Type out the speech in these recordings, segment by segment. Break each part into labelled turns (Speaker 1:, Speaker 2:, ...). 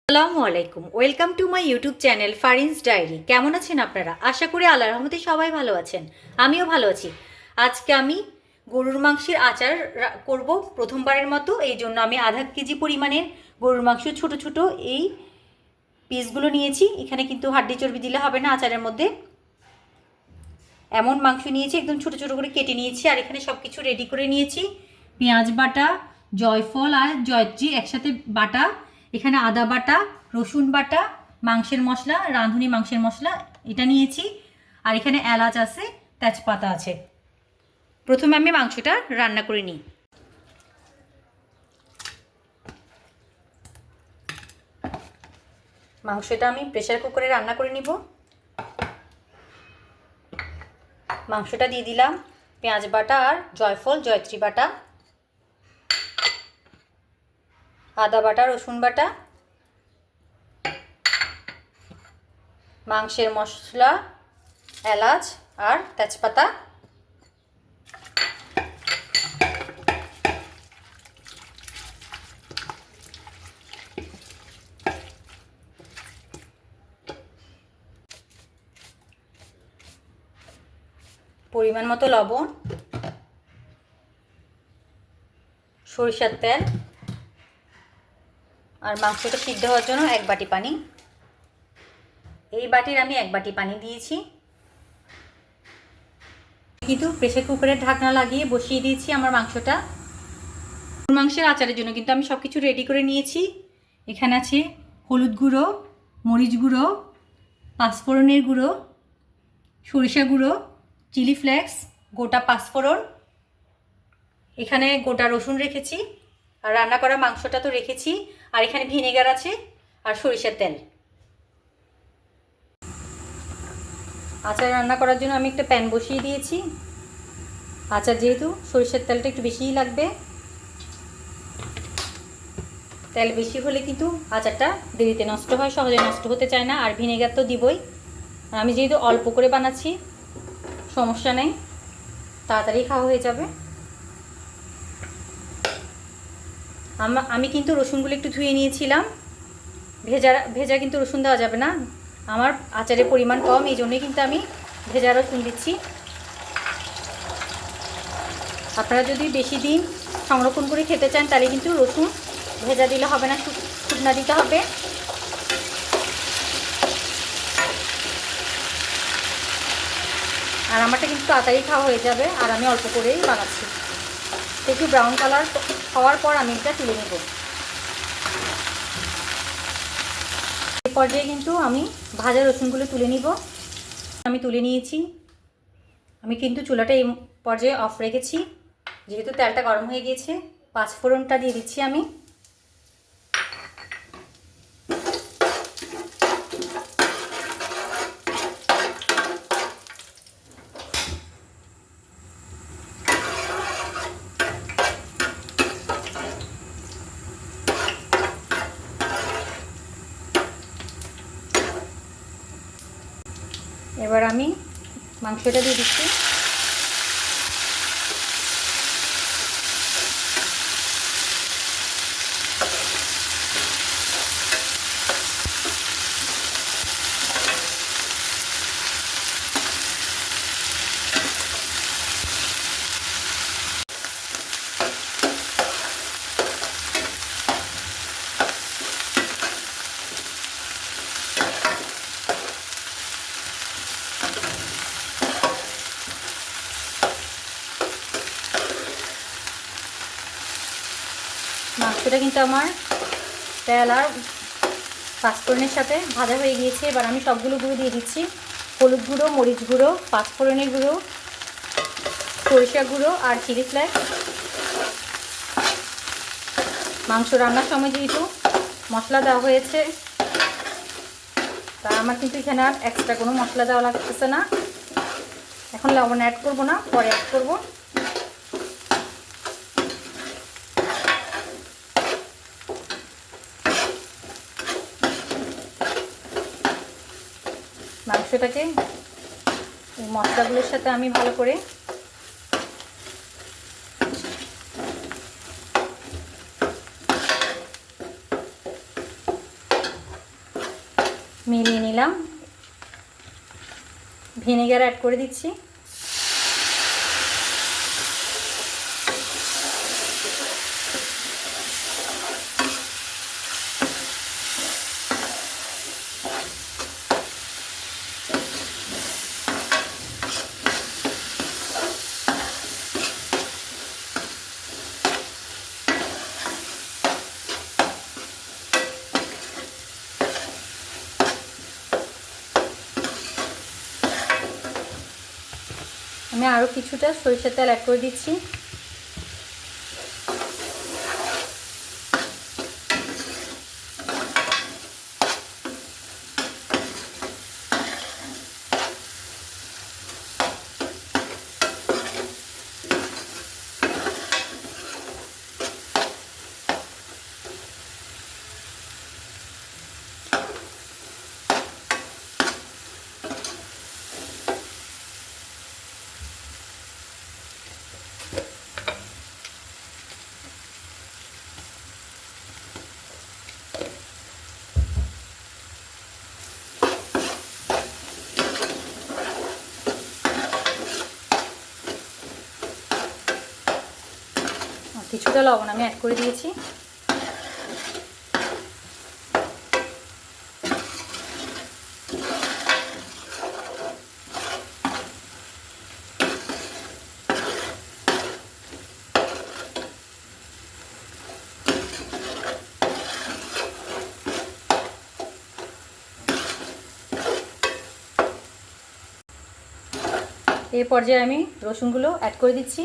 Speaker 1: আসসালামু আলাইকুম, welcome to my YouTube channel Farin's diary. কেমন আছেন আপনারা? আশা করি আল্লাহর রহমতে সবাই ভালো আছেন। আমিও ভালো আছি। আজকে আমি গরুর মাংসের আচার করব প্রথমবারের মতো। এই জন্য আমি আধা কেজি পরিমাণের গরুর মাংস ছোট ছোট এই পিসগুলো নিয়েছি। এখানে কিন্তু হাড্ডি চর্বি দিলে হবে না আচারের মধ্যে। এমন মাংস নিয়েছি, একদম ছোট ছোট করে কেটে নিয়েছি। আর এখানে সব কিছু রেডি করে নিয়েছি। পেঁয়াজ বাটা, জয়ফল আর জয়ত্রী একসাথে বাটা, এখানে আদা বাটা, রসুন বাটা, মাংসের মশলা, রাঁধুনি মাংসের মশলা এটা নিয়েছি। আর এখানে এলাচ আছে, তেজপাতা আছে। প্রথমে আমি মাংসটা রান্না করে নিই। মাংসটা আমি প্রেসার কুকারে রান্না করে নিব। মাংসটা দিয়ে দিলাম পেঁয়াজ বাটা আর জয়ফল জয়ত্রী বাটা, আদা বাটা, রসুন বাটা, মাংসের মশলা, এলাচ আর তেজপাতা। পরিমাণ মতো লবণ, সরিষার তেল আর মাংসটা সিদ্ধ হওয়ার জন্য 1 বাটি পানি। এই বাটির আমি 1 বাটি পানি দিয়েছি। কিন্তু প্রেসার কুকারের ঢাকনা লাগিয়ে বসিয়ে দিয়েছি আমার মাংসটা। মাংসের আচারের জন্য কিন্তু আমি সব কিছু রেডি করে নিয়েছি। এখানে আছে হলুদ গুঁড়ো, মরিচ গুঁড়ো, পাঁচফোড়নের গুঁড়ো, সরিষা গুঁড়ো, চিলি ফ্লেক্স, গোটা পাঁচফোড়ন, এখানে গোটা রসুন রেখেছি, আর রান্না করা মাংসটা তো রেখেছি। আর এখানে ভিনেগার আছে আর সরিষার তেল। আচার রান্না করার জন্য আমি একটা প্যান বসিয়ে দিয়েছি। আচার যেহেতু সরিষার তেলটা একটু বেশিই লাগবে। তেল বেশি হলে কিন্তু আচারটা দেরিতে নষ্ট হয়, সহজে নষ্ট হতে চায় না। আর ভিনেগার তো দিবই। আমি যেহেতু অল্প করে বানাচ্ছি, সমস্যা নেই, তাড়াতাড়ি খাওয়া হয়ে যাবে। আমি কিন্তু রসুনগুলো একটু ধুয়ে নিয়েছিলাম। ভেজা ভেজা কিন্তু রসুন দেওয়া যাবে না, আমার আচারের পরিমাণ কম, এই জন্যই কিন্তু আমি ভেজা রসুন দিচ্ছি। আপনারা যদি বেশি দিন সংরক্ষণ করে খেতে চান তাহলে কিন্তু রসুন ভেজা দিলে হবে না, শুকনা দিতে হবে। আর আমারটা কিন্তু তাড়াতাড়ি খাওয়া হয়ে যাবে, আর আমি অল্প করেই বানাচ্ছি। একটু ব্রাউন কালার হওয়ার পর আমি এটা তুলে নেব। এই পর্যায়ে কিন্তু আমি ভাজা রসুনগুলো তুলে নিব। আমি তুলে নিয়েছি। আমি কিন্তু চুলাটা এই পর্যায়ে অফ রেখেছি, যেহেতু তেলটা গরম হয়ে গিয়েছে। পাঁচফোড়নটা দিয়ে দিচ্ছি আমি। এবার আমি মাংসটা দিয়ে দিচ্ছি। মাংসটা কিন্তু আমার তেল আর পাঁচফোড়নের সাথে ভাজা হয়ে গিয়েছে। এবার আমি সবগুলো গুঁড়ো দিয়ে দিচ্ছি। হলুদ গুঁড়ো, মরিচ গুঁড়ো, পাঁচফোড়নের গুঁড়ো, সরিষা গুঁড়ো আর চিলি ফ্লেক্স। মাংস রান্নার সময় যেহেতু মশলা দেওয়া হয়েছে, তা আমার কিন্তু এখানে আর এক্সট্রা কোনো মশলা দেওয়া লাগতেছে না। এখন লবণ অ্যাড করব না, পরে অ্যাড করব। মাংসটাকে এই মশলাগুলোর সাথে আমি ভালো করে মিলিয়ে নিলাম। ভিনেগার অ্যাড করে দিচ্ছি। আমি আরও কিছুটা সরিষার তেল অ্যাড করে দিচ্ছি। কিছুটা লবণ আমি অ্যাড করে দিয়েছি। এই পর্যায়ে আমি রসুনগুলো অ্যাড করে দিচ্ছি।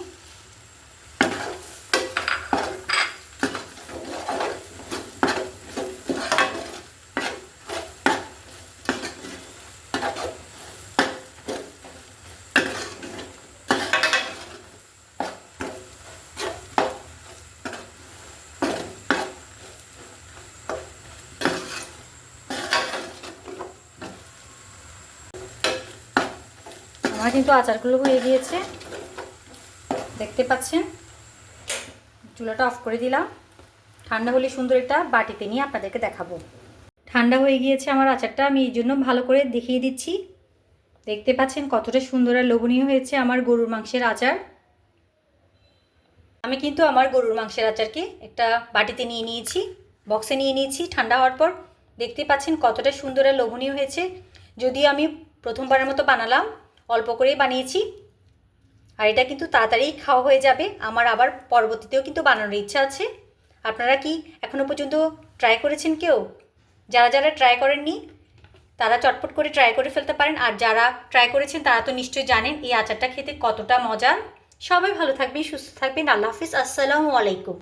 Speaker 1: আমার কিন্তু আচারগুলো হয়ে গিয়েছে, দেখতে পাচ্ছেন। চুলাটা অফ করে দিলাম। ঠান্ডা হলে সুন্দর একটা বাটিতে নিয়ে আপনাদেরকে দেখাবো। ঠান্ডা হয়ে গিয়েছে আমার আচারটা, আমি এই জন্য ভালো করে দেখিয়ে দিচ্ছি। দেখতে পাচ্ছেন কতটা সুন্দর আর লোভনীয় হয়েছে আমার গরুর মাংসের আচার। আমি কিন্তু আমার গরুর মাংসের আচারকে একটা বাটিতে নিয়ে নিয়েছি, বক্সে নিয়ে নিয়েছি। ঠান্ডা হওয়ার পর দেখতে পাচ্ছেন কতটা সুন্দর আর লোভনীয় হয়েছে। যদিও আমি প্রথমবারের মতো বানালাম, অল্প করেই বানিয়েছি, আর এটা কিন্তু তাড়াতাড়ি খাওয়া হয়ে যাবে। আমার আবার পরবর্তীতেও কিন্তু বানানোর ইচ্ছা আছে। আপনারা কি এখনও পর্যন্ত ট্রাই করেছেন কেউ? যারা যারা ট্রাই করেননি তারা চটপট করে ট্রাই করে ফেলতে পারেন, আর যারা ট্রাই করেছেন তারা তো নিশ্চয়ই জানেন এই আচারটা খেতে কতটা মজার। সবাই ভালো থাকবেন, সুস্থ থাকবেন। আল্লাহ হাফিজ। আসসালামু আলাইকুম।